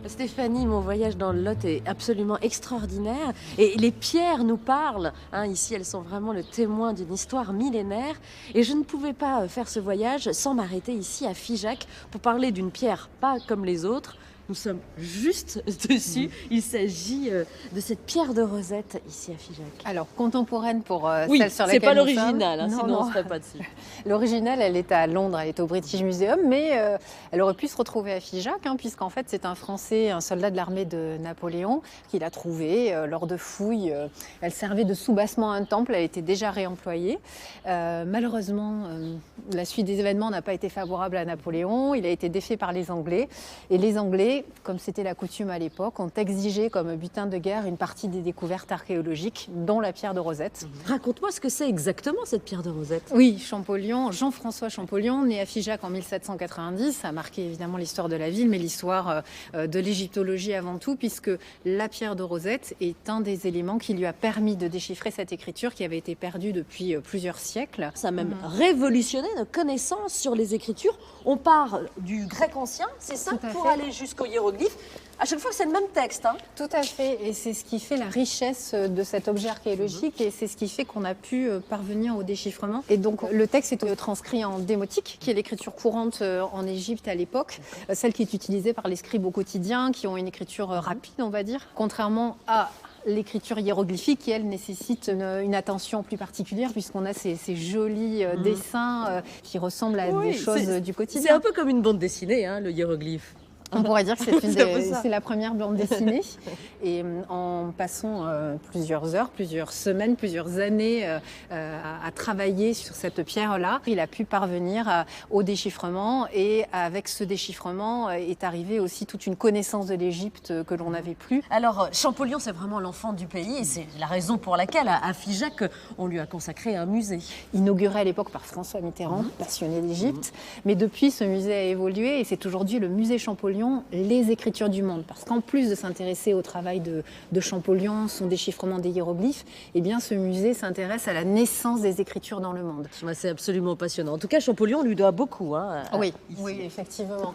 Stéphanie, mon voyage dans le Lot est absolument extraordinaire et les pierres nous parlent. Ici, elles sont vraiment le témoin d'une histoire millénaire et je ne pouvais pas faire ce voyage sans m'arrêter ici à Figeac pour parler d'une pierre pas comme les autres. Nous sommes juste dessus. Il s'agit de cette pierre de Rosette ici à Figeac. Alors, contemporaine pour Oui, celle sur c'est laquelle pas nous l'original, sommes. sinon on ne serait pas dessus. L'original, elle est à Londres, elle est au British Museum, mais elle aurait pu se retrouver à Figeac, puisqu'en fait, c'est un Français, un soldat de l'armée de Napoléon, qui l'a trouvée lors de fouilles. Elle servait de soubassement à un temple, elle était déjà réemployée. Malheureusement, la suite des événements n'a pas été favorable à Napoléon. Il a été défait par les Anglais. Et les Anglais, comme c'était la coutume à l'époque, ont exigé comme butin de guerre une partie des découvertes archéologiques, dont la pierre de Rosette. Raconte-moi ce que c'est exactement cette pierre de Rosette. Oui, Champollion, Jean-François Champollion, né à Figeac en 1790, ça a marqué évidemment l'histoire de la ville, mais l'histoire de l'égyptologie avant tout, puisque la pierre de Rosette est un des éléments qui lui a permis de déchiffrer cette écriture qui avait été perdue depuis plusieurs siècles. Ça a même révolutionné nos connaissances sur les écritures. On part du grec ancien, c'est ça, Tout à pour fait. aller jusqu'au hiéroglyphe. À chaque fois, c'est le même texte. Tout à fait, et c'est ce qui fait la richesse de cet objet archéologique et c'est ce qui fait qu'on a pu parvenir au déchiffrement. Et donc le texte est transcrit en démotique, qui est l'écriture courante en Égypte à l'époque, celle qui est utilisée par les scribes au quotidien, qui ont une écriture rapide, on va dire, contrairement à l'écriture hiéroglyphique qui, elle, nécessite une attention plus particulière puisqu'on a ces jolis dessins qui ressemblent à des choses du quotidien. C'est un peu comme une bande dessinée, le hiéroglyphe. On pourrait dire que c'est la première bande dessinée. Et en passant plusieurs heures, plusieurs semaines, plusieurs années à travailler sur cette pierre-là, il a pu parvenir au déchiffrement. Et avec ce déchiffrement est arrivée aussi toute une connaissance de l'Égypte que l'on n'avait plus. Alors, Champollion, c'est vraiment l'enfant du pays et c'est la raison pour laquelle, à Figeac, on lui a consacré un musée. Inauguré à l'époque par François Mitterrand, passionné d'Égypte. Mais depuis, ce musée a évolué et c'est aujourd'hui le musée Champollion, les écritures du monde. Parce qu'en plus de s'intéresser au travail de Champollion, son déchiffrement des hiéroglyphes, eh bien, ce musée s'intéresse à la naissance des écritures dans le monde. C'est absolument passionnant. En tout cas, Champollion lui doit beaucoup. Oui, effectivement.